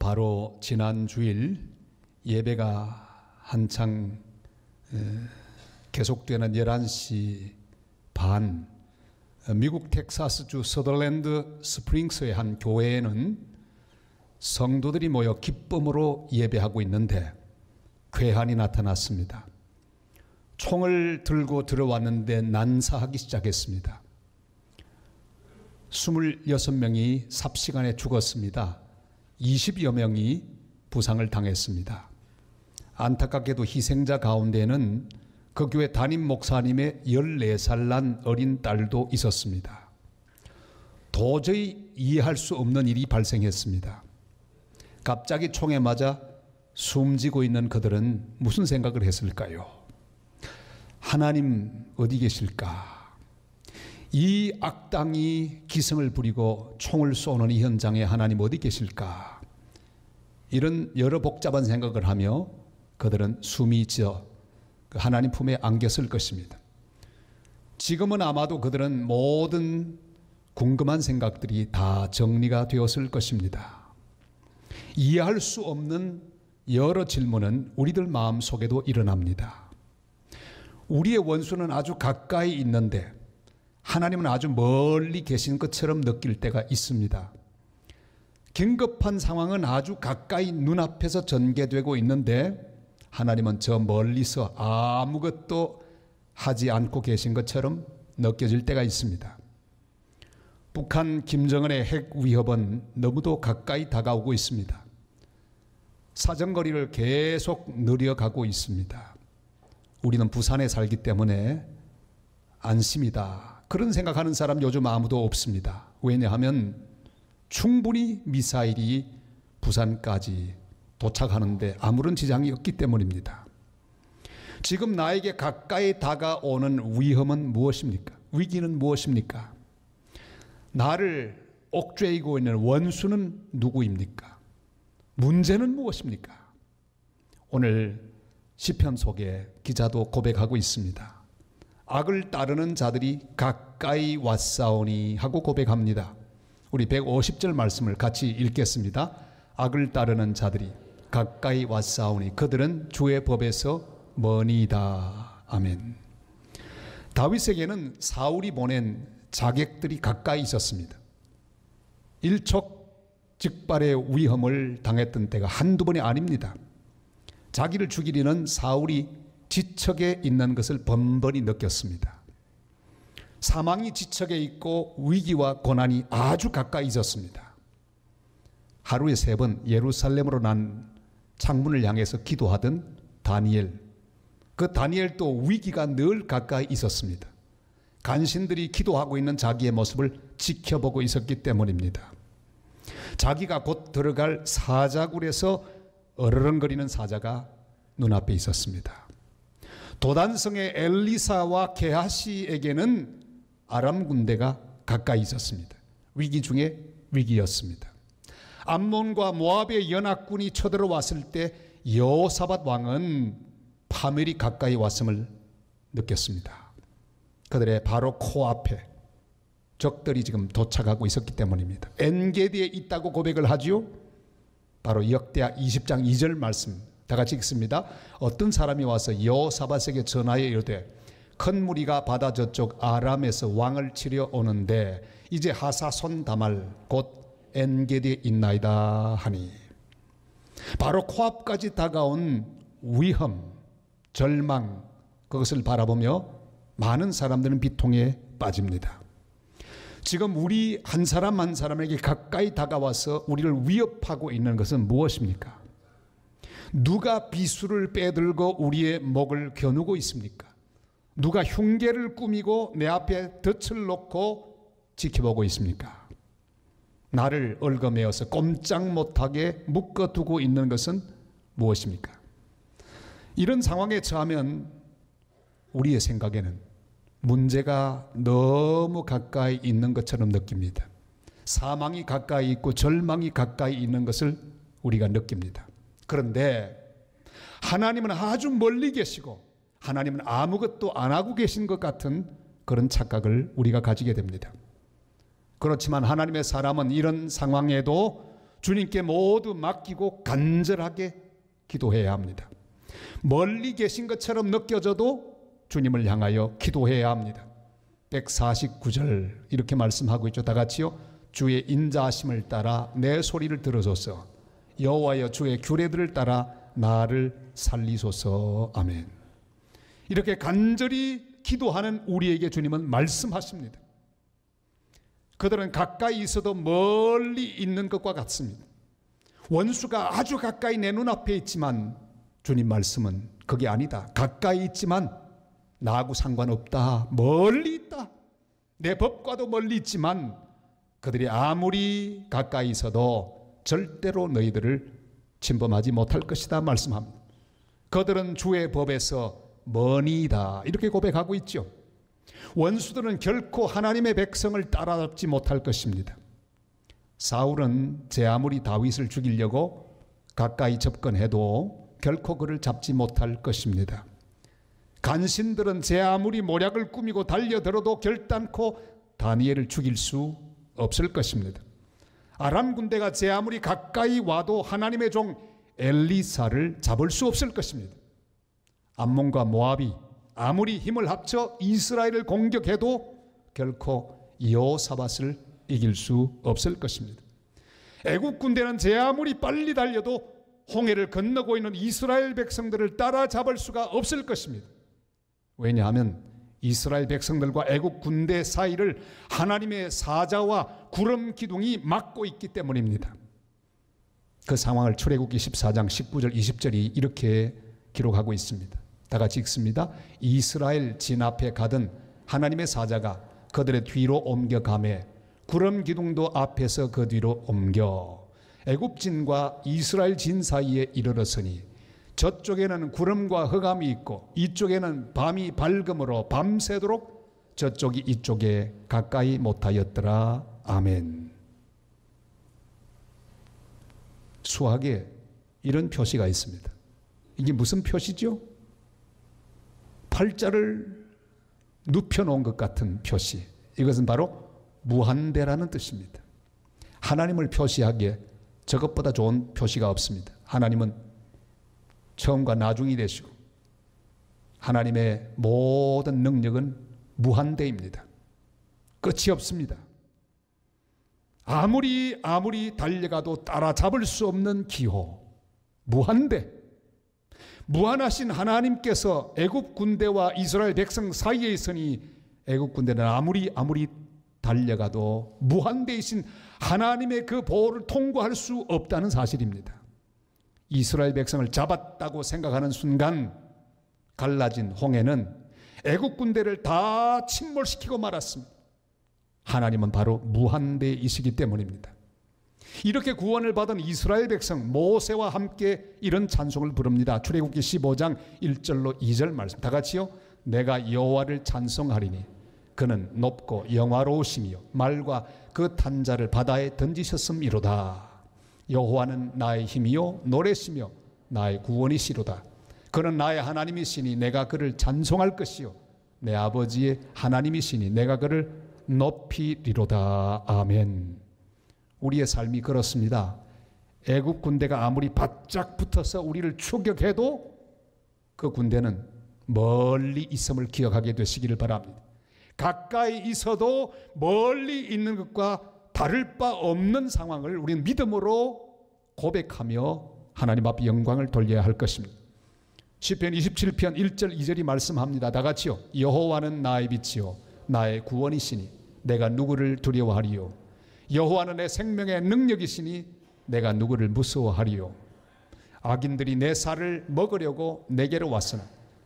바로 지난 주일 예배가 한창 계속되는 11시 반 미국 텍사스주 서덜랜드 스프링스의 한 교회에는 성도들이 모여 기쁨으로 예배하고 있는데 괴한이 나타났습니다. 총을 들고 들어왔는데 난사하기 시작했습니다. 26명이 삽시간에 죽었습니다. 20여 명이 부상을 당했습니다. 안타깝게도 희생자 가운데는 그 교회 담임 목사님의 14살 난 어린 딸도 있었습니다. 도저히 이해할 수 없는 일이 발생했습니다. 갑자기 총에 맞아 숨지고 있는 그들은 무슨 생각을 했을까요? 하나님 어디 계실까? 이 악당이 기승을 부리고 총을 쏘는 이 현장에 하나님 어디 계실까? 이런 여러 복잡한 생각을 하며 그들은 숨이 져 하나님 품에 안겼을 것입니다. 지금은 아마도 그들은 모든 궁금한 생각들이 다 정리가 되었을 것입니다. 이해할 수 없는 여러 질문은 우리들 마음속에도 일어납니다. 우리의 원수는 아주 가까이 있는데 하나님은 아주 멀리 계신 것처럼 느낄 때가 있습니다. 긴급한 상황은 아주 가까이 눈앞에서 전개되고 있는데 하나님은 저 멀리서 아무것도 하지 않고 계신 것처럼 느껴질 때가 있습니다. 북한 김정은의 핵 위협은 너무도 가까이 다가오고 있습니다. 사정거리를 계속 늘려가고 있습니다. 우리는 부산에 살기 때문에 안심이다. 그런 생각하는 사람 요즘 아무도 없습니다. 왜냐하면 충분히 미사일이 부산까지 도착하는데 아무런 지장이 없기 때문입니다. 지금 나에게 가까이 다가오는 위험은 무엇입니까? 위기는 무엇입니까? 나를 옥죄이고 있는 원수는 누구입니까? 문제는 무엇입니까? 오늘 시편 속에 기자도 고백하고 있습니다. 악을 따르는 자들이 가까이 왔사오니 하고 고백합니다. 우리 150절 말씀을 같이 읽겠습니다. 악을 따르는 자들이 가까이 왔사오니 그들은 주의 법에서 머니이다. 아멘. 다윗에게는 사울이 보낸 자객들이 가까이 있었습니다. 일촉즉발의 위험을 당했던 때가 한두 번이 아닙니다. 자기를 죽이려는 사울이 지척에 있는 것을 번번이 느꼈습니다. 사망이 지척에 있고 위기와 고난이 아주 가까이 있었습니다. 하루에 3번 예루살렘으로 난 창문을 향해서 기도하던 다니엘. 그 다니엘도 위기가 늘 가까이 있었습니다. 간신들이 기도하고 있는 자기의 모습을 지켜보고 있었기 때문입니다. 자기가 곧 들어갈 사자굴에서 어르렁거리는 사자가 눈앞에 있었습니다. 도단성의 엘리사와 게하시에게는 아람 군대가 가까이 있었습니다. 위기 중에 위기였습니다. 암몬과 모압의 연합군이 쳐들어왔을 때 여호사밧 왕은 파멸이 가까이 왔음을 느꼈습니다. 그들의 바로 코앞에 적들이 지금 도착하고 있었기 때문입니다. 엔게디에 있다고 고백을 하지요. 바로 역대하 20장 2절 말씀 다 같이 읽습니다. 어떤 사람이 와서 여호사밧에게 전하여 이르되 큰 무리가 바다 저쪽 아람에서 왕을 치려 오는데 이제 하사손 다말 곧 엔게디에 있나이다 하니, 바로 코앞까지 다가온 위험, 절망, 그것을 바라보며 많은 사람들은 비통에 빠집니다. 지금 우리 한 사람 한 사람에게 가까이 다가와서 우리를 위협하고 있는 것은 무엇입니까? 누가 비수를 빼들고 우리의 목을 겨누고 있습니까? 누가 흉계를 꾸미고 내 앞에 덫을 놓고 지켜보고 있습니까? 나를 얽어매어서 꼼짝 못하게 묶어두고 있는 것은 무엇입니까? 이런 상황에 처하면 우리의 생각에는 문제가 너무 가까이 있는 것처럼 느낍니다. 사망이 가까이 있고 절망이 가까이 있는 것을 우리가 느낍니다. 그런데 하나님은 아주 멀리 계시고 하나님은 아무것도 안 하고 계신 것 같은 그런 착각을 우리가 가지게 됩니다. 그렇지만 하나님의 사람은 이런 상황에도 주님께 모두 맡기고 간절하게 기도해야 합니다. 멀리 계신 것처럼 느껴져도 주님을 향하여 기도해야 합니다. 149절 이렇게 말씀하고 있죠. 다 같이요. 주의 인자하심을 따라 내 소리를 들어줘서 여호와여 주의 규례들을 따라 나를 살리소서. 아멘. 이렇게 간절히 기도하는 우리에게 주님은 말씀하십니다. 그들은 가까이 있어도 멀리 있는 것과 같습니다. 원수가 아주 가까이 내 눈앞에 있지만 주님 말씀은 그게 아니다. 가까이 있지만 나하고 상관없다. 멀리 있다. 내 법과도 멀리 있지만 그들이 아무리 가까이 있어도 절대로 너희들을 침범하지 못할 것이다 말씀합니다. 그들은 주의 법에서 머니이다 이렇게 고백하고 있죠. 원수들은 결코 하나님의 백성을 따라잡지 못할 것입니다. 사울은 제 아무리 다윗을 죽이려고 가까이 접근해도 결코 그를 잡지 못할 것입니다. 간신들은 제 아무리 모략을 꾸미고 달려들어도 결단코 다니엘을 죽일 수 없을 것입니다. 아람 군대가 제 아무리 가까이 와도 하나님의 종 엘리사를 잡을 수 없을 것입니다. 암몬과 모압이 아무리 힘을 합쳐 이스라엘을 공격해도 결코 여호사밧을 이길 수 없을 것입니다. 애국 군대는 제 아무리 빨리 달려도 홍해를 건너고 있는 이스라엘 백성들을 따라잡을 수가 없을 것입니다. 왜냐하면 이스라엘 백성들과 애국 군대 사이를 하나님의 사자와 구름 기둥이 막고 있기 때문입니다. 그 상황을 출애굽기 14장 19절 20절이 이렇게 기록하고 있습니다. 다 같이 읽습니다. 이스라엘 진 앞에 가던 하나님의 사자가 그들의 뒤로 옮겨가매 구름 기둥도 앞에서 그 뒤로 옮겨 애굽진과 이스라엘 진 사이에 이르렀으니 저쪽에는 구름과 흑암이 있고 이쪽에는 밤이 밝음으로 밤새도록 저쪽이 이쪽에 가까이 못하였더라. 아멘. 수학에 이런 표시가 있습니다. 이게 무슨 표시죠? 팔자를 눕혀놓은 것 같은 표시. 이것은 바로 무한대라는 뜻입니다. 하나님을 표시하기에 저것보다 좋은 표시가 없습니다. 하나님은 처음과 나중이 되시고 하나님의 모든 능력은 무한대입니다. 끝이 없습니다. 아무리 달려가도 따라잡을 수 없는 기호, 무한대. 무한하신 하나님께서 애굽 군대와 이스라엘 백성 사이에 있으니 애굽 군대는 아무리 달려가도 무한대이신 하나님의 그 보호를 통과할 수 없다는 사실입니다. 이스라엘 백성을 잡았다고 생각하는 순간 갈라진 홍해는 애국 군대를 다 침몰시키고 말았습니다. 하나님은 바로 무한대이시기 때문입니다. 이렇게 구원을 받은 이스라엘 백성 모세와 함께 이런 찬송을 부릅니다. 출애굽기 15장 1절로 2절 말씀 다 같이요. 내가 여호와를 찬송하리니 그는 높고 영화로우시며 말과 그 탄자를 바다에 던지셨음이로다. 여호와는 나의 힘이요 노래시며 나의 구원이시로다. 그는 나의 하나님이시니 내가 그를 찬송할 것이요 내 아버지의 하나님이시니 내가 그를 높이리로다. 아멘. 우리의 삶이 그렇습니다. 애국 군대가 아무리 바짝 붙어서 우리를 추격해도 그 군대는 멀리 있음을 기억하게 되시기를 바랍니다. 가까이 있어도 멀리 있는 것과 다를 바 없는 상황을 우리는 믿음으로 고백하며 하나님 앞에 영광을 돌려야 할 것입니다. 시편 27편 1절 2절이 말씀합니다. 다 같이요. 여호와는 나의 빛이요 나의 구원이시니 내가 누구를 두려워하리요. 여호와는 내 생명의 능력이시니 내가 누구를 무서워하리요. 악인들이 내 살을 먹으려고 내게로 왔으나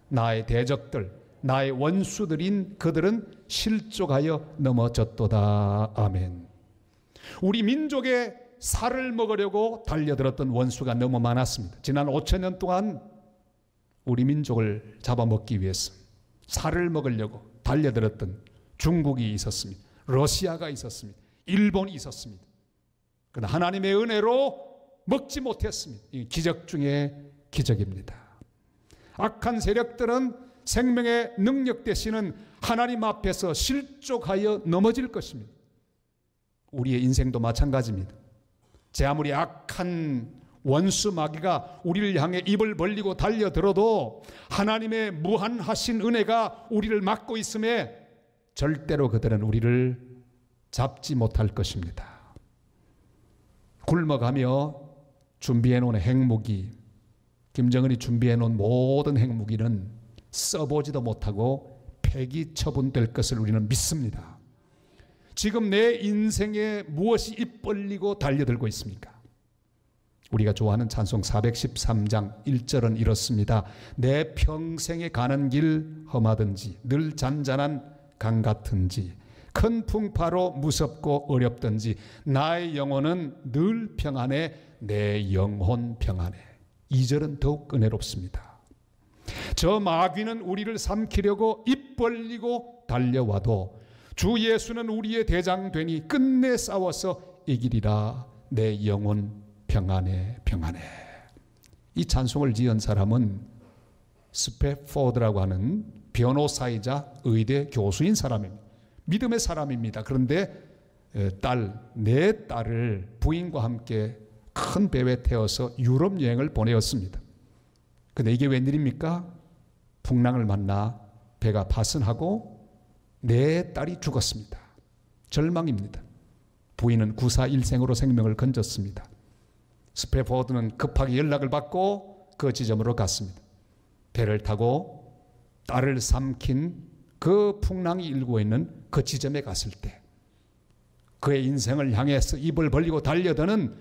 나의 대적들 나의 원수들인 그들은 실족하여 넘어졌도다. 아멘. 우리 민족의 살을 먹으려고 달려들었던 원수가 너무 많았습니다. 지난 5,000년 동안 우리 민족을 잡아먹기 위해서 살을 먹으려고 달려들었던 중국이 있었습니다. 러시아가 있었습니다. 일본이 있었습니다. 그러나 하나님의 은혜로 먹지 못했습니다. 이 기적 중에 기적입니다. 악한 세력들은 생명의 능력 되시는 하나님 앞에서 실족하여 넘어질 것입니다. 우리의 인생도 마찬가지입니다. 제 아무리 악한 원수 마귀가 우리를 향해 입을 벌리고 달려들어도 하나님의 무한하신 은혜가 우리를 막고 있음에 절대로 그들은 우리를 잡지 못할 것입니다. 굶어가며 준비해놓은 핵무기, 김정은이 준비해놓은 모든 핵무기는 써보지도 못하고 폐기 처분될 것을 우리는 믿습니다. 지금 내 인생에 무엇이 입 벌리고 달려들고 있습니까? 우리가 좋아하는 찬송 413장 1절은 이렇습니다. 내 평생에 가는 길 험하든지 늘 잔잔한 강 같은지 큰 풍파로 무섭고 어렵든지 나의 영혼은 늘 평안해 내 영혼 평안해. 2절은 더욱 은혜롭습니다. 저 마귀는 우리를 삼키려고 입 벌리고 달려와도 주 예수는 우리의 대장 되니 끝내 싸워서 이기리라. 내 영혼 평안해 평안해. 이 찬송을 지은 사람은 스패포드라고 하는 변호사이자 의대 교수인 사람입니다. 믿음의 사람입니다. 그런데 내 딸을 부인과 함께 큰 배에 태워서 유럽 여행을 보내었습니다. 근데 이게 웬일입니까? 풍랑을 만나 배가 파손하고 내 딸이 죽었습니다. 절망입니다. 부인은 구사일생으로 생명을 건졌습니다. 스패포드는 급하게 연락을 받고 그 지점으로 갔습니다. 배를 타고 딸을 삼킨 그 풍랑이 일고 있는 그 지점에 갔을 때 그의 인생을 향해서 입을 벌리고 달려드는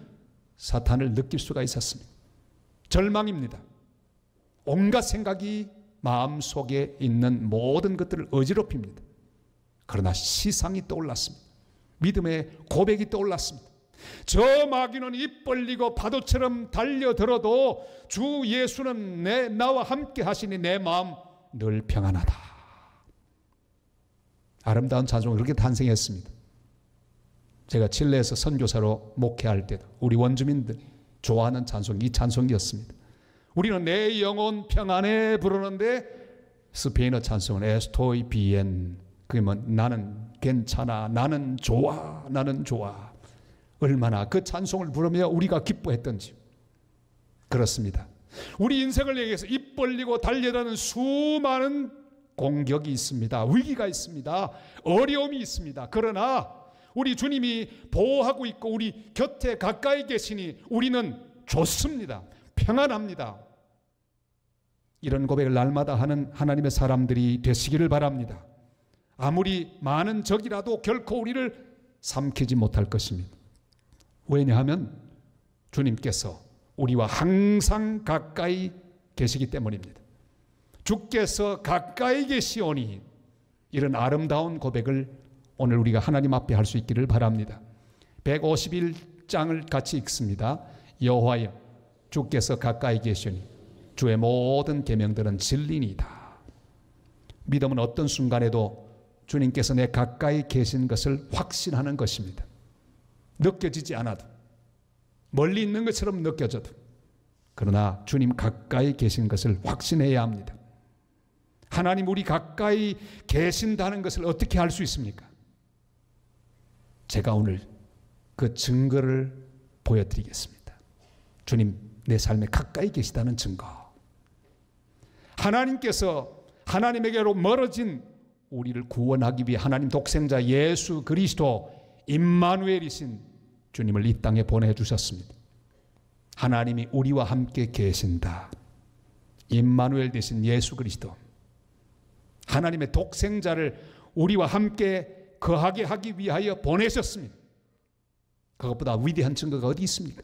사탄을 느낄 수가 있었습니다. 절망입니다. 온갖 생각이 마음속에 있는 모든 것들을 어지럽힙니다. 그러나 시상이 떠올랐습니다. 믿음의 고백이 떠올랐습니다. 저 마귀는 입 벌리고 파도처럼 달려들어도 주 예수는 나와 함께 하시니 내 마음 늘 평안하다. 아름다운 찬송이 그렇게 탄생했습니다. 제가 칠레에서 선교사로 목회할 때도 우리 원주민들 좋아하는 찬송이 이 찬송이었습니다. 우리는 내 영혼 평안해 부르는데 스페인어 찬송은 에스토이 비엔, 그러면 나는 괜찮아, 나는 좋아, 나는 좋아. 얼마나 그 찬송을 부르며 우리가 기뻐했던지. 그렇습니다. 우리 인생을 향해서 입 벌리고 달려가는 수많은 공격이 있습니다. 위기가 있습니다. 어려움이 있습니다. 그러나 우리 주님이 보호하고 있고 우리 곁에 가까이 계시니 우리는 좋습니다. 평안합니다. 이런 고백을 날마다 하는 하나님의 사람들이 되시기를 바랍니다. 아무리 많은 적이라도 결코 우리를 삼키지 못할 것입니다. 왜냐하면 주님께서 우리와 항상 가까이 계시기 때문입니다. 주께서 가까이 계시오니, 이런 아름다운 고백을 오늘 우리가 하나님 앞에 할 수 있기를 바랍니다. 151장을 같이 읽습니다. 여호와여 주께서 가까이 계시오니 주의 모든 계명들은 진리니이다. 믿음은 어떤 순간에도 주님께서 내 가까이 계신 것을 확신하는 것입니다. 느껴지지 않아도, 멀리 있는 것처럼 느껴져도, 그러나 주님 가까이 계신 것을 확신해야 합니다. 하나님 우리 가까이 계신다는 것을 어떻게 알 수 있습니까? 제가 오늘 그 증거를 보여드리겠습니다. 주님 내 삶에 가까이 계시다는 증거. 하나님께서 하나님에게로 멀어진 우리를 구원하기 위해 하나님 독생자 예수 그리스도 임마누엘이신 주님을 이 땅에 보내주셨습니다. 하나님이 우리와 함께 계신다. 임마누엘 되신 예수 그리스도, 하나님의 독생자를 우리와 함께 거하게 하기 위하여 보내셨습니다. 그것보다 위대한 증거가 어디 있습니까?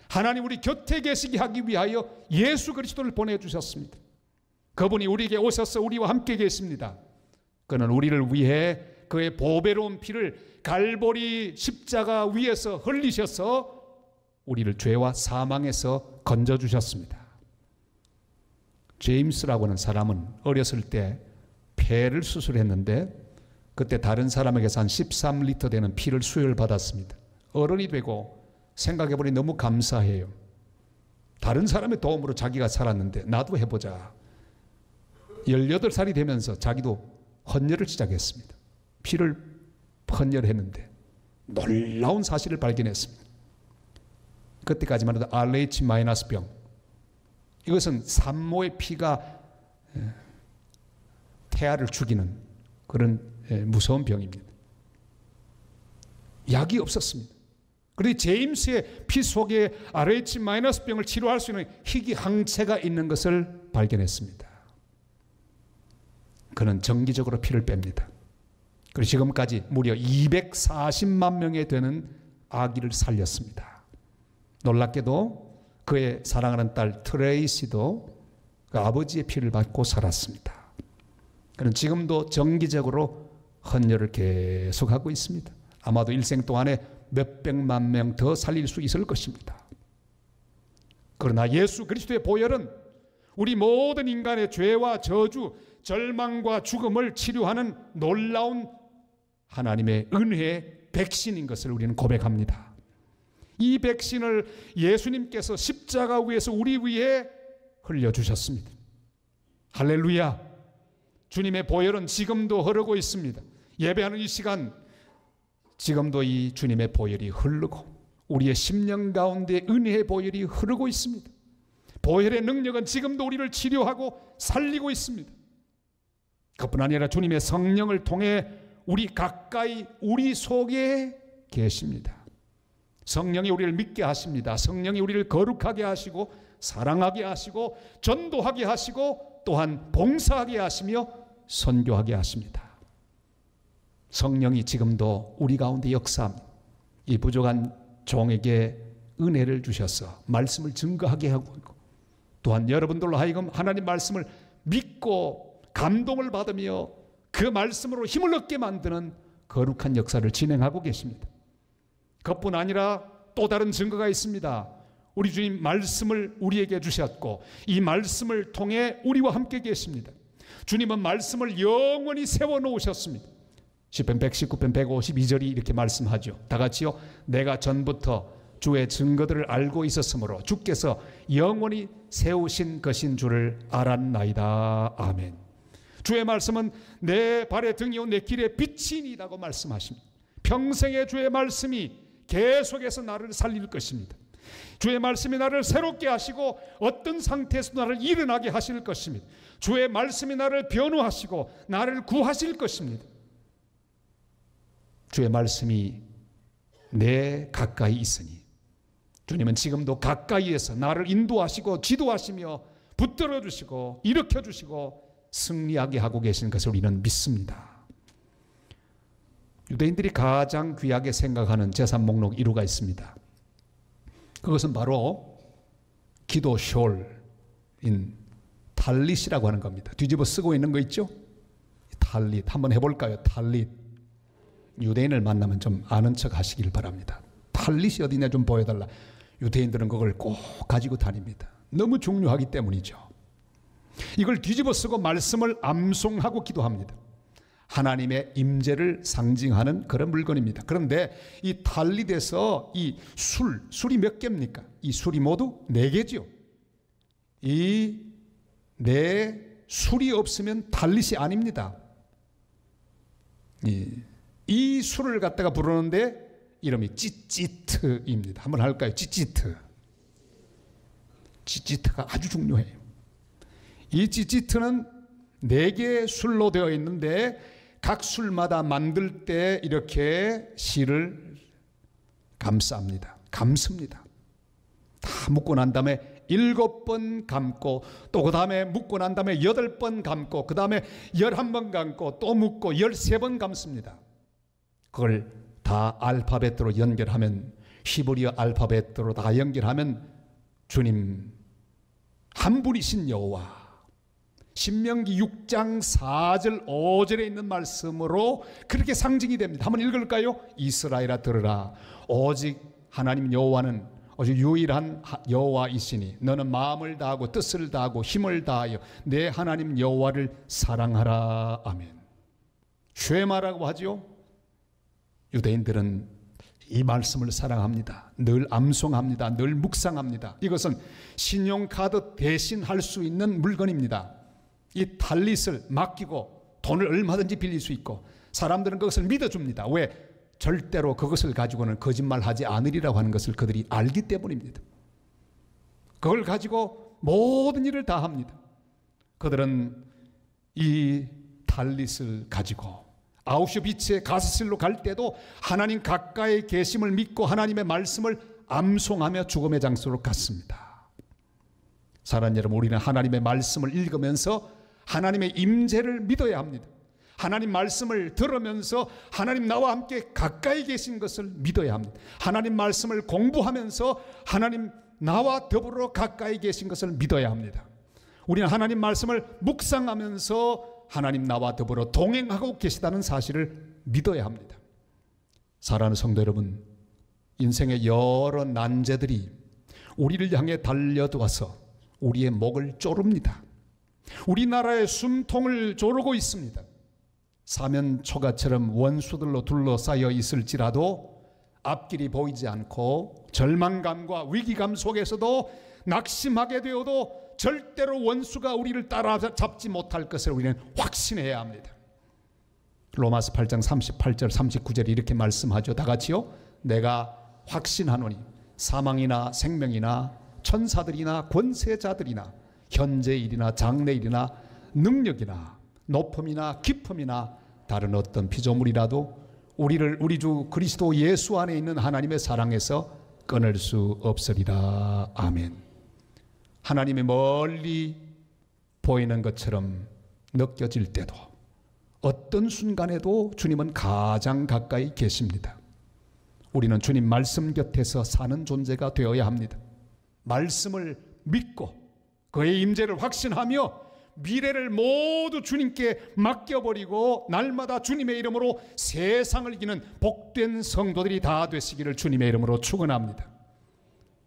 하나님 우리 곁에 계시게 하기 위하여 예수 그리스도를 보내주셨습니다. 그분이 우리에게 오셔서 우리와 함께 계십니다. 그는 우리를 위해 그의 보배로운 피를 갈보리 십자가 위에서 흘리셔서 우리를 죄와 사망에서 건져주셨습니다. 제임스라고 하는 사람은 어렸을 때 폐를 수술했는데 그때 다른 사람에게서 한 13리터 되는 피를 수혈받았습니다. 어른이 되고 생각해보니 너무 감사해요. 다른 사람의 도움으로 자기가 살았는데 나도 해보자. 18살이 되면서 자기도 헌혈을 시작했습니다. 피를 헌혈했는데 놀라운 사실을 발견했습니다. 그때까지만 해도 RH-병. 이것은 산모의 피가 태아를 죽이는 그런 무서운 병입니다. 약이 없었습니다. 그런데 제임스의 피 속에 RH-병을 치료할 수 있는 희귀 항체가 있는 것을 발견했습니다. 그는 정기적으로 피를 뺍니다. 그리고 지금까지 무려 240만 명에 되는 아기를 살렸습니다. 놀랍게도 그의 사랑하는 딸 트레이시도 그 아버지의 피를 받고 살았습니다. 그는 지금도 정기적으로 헌혈을 계속하고 있습니다. 아마도 일생 동안에 몇백만 명 더 살릴 수 있을 것입니다. 그러나 예수 그리스도의 보혈은 우리 모든 인간의 죄와 저주, 절망과 죽음을 치료하는 놀라운 하나님의 은혜의 백신인 것을 우리는 고백합니다. 이 백신을 예수님께서 십자가 위에서 우리 위해 흘려주셨습니다. 할렐루야. 주님의 보혈은 지금도 흐르고 있습니다. 예배하는 이 시간 지금도 이 주님의 보혈이 흐르고 우리의 심령 가운데 은혜의 보혈이 흐르고 있습니다. 보혈의 능력은 지금도 우리를 치료하고 살리고 있습니다. 그뿐 아니라 주님의 성령을 통해 우리 가까이 우리 속에 계십니다. 성령이 우리를 믿게 하십니다. 성령이 우리를 거룩하게 하시고 사랑하게 하시고 전도하게 하시고 또한 봉사하게 하시며 선교하게 하십니다. 성령이 지금도 우리 가운데 역사합니다. 이 부족한 종에게 은혜를 주셔서 말씀을 증거하게 하고 또한 여러분들로 하여금 하나님 말씀을 믿고 감동을 받으며 그 말씀으로 힘을 얻게 만드는 거룩한 역사를 진행하고 계십니다. 그것뿐 아니라 또 다른 증거가 있습니다. 우리 주님 말씀을 우리에게 주셨고 이 말씀을 통해 우리와 함께 계십니다. 주님은 말씀을 영원히 세워놓으셨습니다. 시편 119편 152절이 이렇게 말씀하죠. 다 같이요. 내가 전부터 주의 증거들을 알고 있었으므로 주께서 영원히 세우신 것인 줄을 알았나이다. 아멘. 주의 말씀은 내 발의 등이요 내 길의 빛이니라고 말씀하십니다. 평생의 주의 말씀이 계속해서 나를 살릴 것입니다. 주의 말씀이 나를 새롭게 하시고 어떤 상태에서 나를 일어나게 하실 것입니다. 주의 말씀이 나를 변호하시고 나를 구하실 것입니다. 주의 말씀이 내 가까이 있으니 주님은 지금도 가까이에서 나를 인도하시고 지도하시며 붙들어 주시고 일으켜 주시고 승리하게 하고 계신 것을 우리는 믿습니다. 유대인들이 가장 귀하게 생각하는 재산 목록 1호가 있습니다. 그것은 바로 기도 숄인 탈릿이라고 하는 겁니다. 뒤집어 쓰고 있는 거 있죠? 탈릿 한번 해볼까요? 탈릿. 유대인을 만나면 좀 아는 척 하시길 바랍니다. 탈릿이 어디냐 좀 보여달라. 유대인들은 그걸 꼭 가지고 다닙니다. 너무 중요하기 때문이죠. 이걸 뒤집어 쓰고 말씀을 암송하고 기도합니다. 하나님의 임재를 상징하는 그런 물건입니다. 그런데 이 탈릿에서 이 술이 몇 개입니까? 이 술이 모두 4개죠. 이 4술이 없으면 탈릿이 아닙니다. 이 술을 갖다가 부르는데 이름이 찌찌트입니다. 한번 할까요? 찌찌트. 찌찌트가 아주 중요해요. 이 찌찌트는 4개의 술로 되어 있는데 각 술마다 만들 때 이렇게 실을 감쌉니다. 감습니다. 다 묶고 난 다음에 7번 감고 또 그 다음에 묶고 난 다음에 8번 감고 그 다음에 11번 감고 또 묶고 13번 감습니다. 그걸 다 알파벳으로 연결하면 히브리어 알파벳으로 다 연결하면 주님 한 분이신 여호와 신명기 6장 4절 5절에 있는 말씀으로 그렇게 상징이 됩니다. 한번 읽을까요? 이스라엘아 들으라. 오직 하나님 여호와는 오직 유일한 여호와이시니 너는 마음을 다하고 뜻을 다하고 힘을 다하여 내 하나님 여호와를 사랑하라. 아멘. 쉐마라고 하죠. 유대인들은 이 말씀을 사랑합니다. 늘 암송합니다. 늘 묵상합니다. 이것은 신용카드 대신 할 수 있는 물건입니다. 이 탈릿을 맡기고 돈을 얼마든지 빌릴 수 있고 사람들은 그것을 믿어줍니다. 왜? 절대로 그것을 가지고는 거짓말하지 않으리라고 하는 것을 그들이 알기 때문입니다. 그걸 가지고 모든 일을 다 합니다. 그들은 이 탈릿을 가지고 아우슈비츠의 가스실로 갈 때도 하나님 가까이 계심을 믿고 하나님의 말씀을 암송하며 죽음의 장소로 갔습니다. 사랑하는 여러분, 우리는 하나님의 말씀을 읽으면서 하나님의 임재를 믿어야 합니다. 하나님 말씀을 들으면서 하나님 나와 함께 가까이 계신 것을 믿어야 합니다. 하나님 말씀을 공부하면서 하나님 나와 더불어 가까이 계신 것을 믿어야 합니다. 우리는 하나님 말씀을 묵상하면서 하나님 나와 더불어 동행하고 계시다는 사실을 믿어야 합니다. 사랑하는 성도 여러분, 인생의 여러 난제들이 우리를 향해 달려와서 우리의 목을 조릅니다. 우리나라의 숨통을 조르고 있습니다. 사면초가처럼 원수들로 둘러싸여 있을지라도 앞길이 보이지 않고 절망감과 위기감 속에서도 낙심하게 되어도 절대로 원수가 우리를 따라잡지 못할 것을 우리는 확신해야 합니다. 로마서 8장 38절 39절에 이렇게 말씀하죠. 다 같이요. 내가 확신하노니 사망이나 생명이나 천사들이나 권세자들이나 현재일이나 장래일이나 능력이나 높음이나 깊음이나 다른 어떤 피조물이라도 우리를 우리 주 그리스도 예수 안에 있는 하나님의 사랑에서 끊을 수 없으리라. 아멘. 하나님이 멀리 보이는 것처럼 느껴질 때도 어떤 순간에도 주님은 가장 가까이 계십니다. 우리는 주님 말씀 곁에서 사는 존재가 되어야 합니다. 말씀을 믿고 그의 임재를 확신하며 미래를 모두 주님께 맡겨버리고 날마다 주님의 이름으로 세상을 이기는 복된 성도들이 다 되시기를 주님의 이름으로 축원합니다.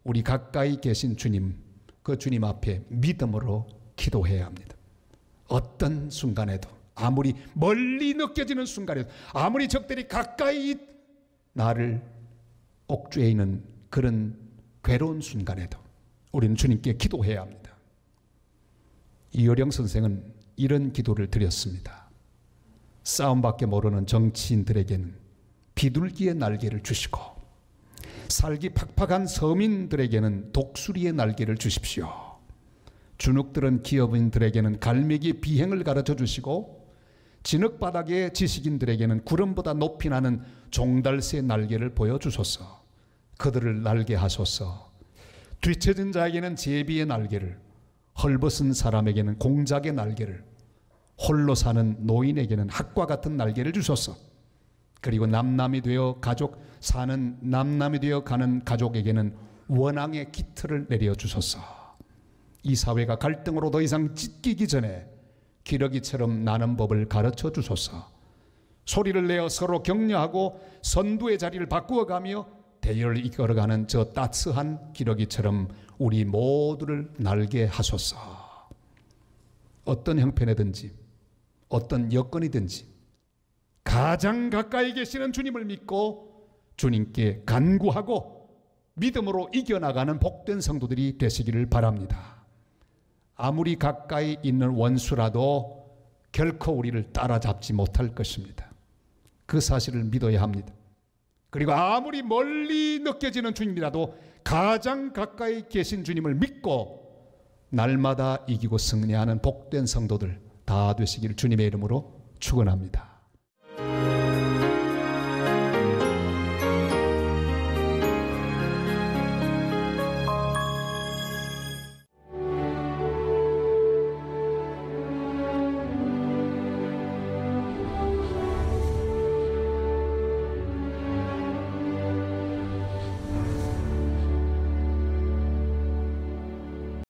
우리 가까이 계신 주님, 그 주님 앞에 믿음으로 기도해야 합니다. 어떤 순간에도, 아무리 멀리 느껴지는 순간에도, 아무리 적들이 가까이 나를 옥죄해 있는 그런 괴로운 순간에도 우리는 주님께 기도해야 합니다. 이효령 선생은 이런 기도를 드렸습니다. 싸움밖에 모르는 정치인들에게는 비둘기의 날개를 주시고 살기 팍팍한 서민들에게는 독수리의 날개를 주십시오. 주눅들은 기업인들에게는 갈매기 비행을 가르쳐 주시고 진흙바닥의 지식인들에게는 구름보다 높이 나는 종달새 날개를 보여주소서. 그들을 날게 하소서. 뒤처진 자에게는 제비의 날개를, 헐벗은 사람에게는 공작의 날개를, 홀로 사는 노인에게는 학과 같은 날개를 주소서. 그리고 남남이 되어 가는 가족에게는 원앙의 깃털을 내려 주소서. 이 사회가 갈등으로 더 이상 찢기기 전에 기러기처럼 나는 법을 가르쳐 주소서. 소리를 내어 서로 격려하고 선두의 자리를 바꾸어가며 대열을 이끌어가는 저 따스한 기러기처럼 우리 모두를 날게 하소서. 어떤 형편이든지 어떤 여건이든지 가장 가까이 계시는 주님을 믿고 주님께 간구하고 믿음으로 이겨나가는 복된 성도들이 되시기를 바랍니다. 아무리 가까이 있는 원수라도 결코 우리를 따라잡지 못할 것입니다. 그 사실을 믿어야 합니다. 그리고 아무리 멀리 느껴지는 주님이라도 가장 가까이 계신 주님을 믿고 날마다 이기고 승리하는 복된 성도들 다 되시기를 주님의 이름으로 축원합니다.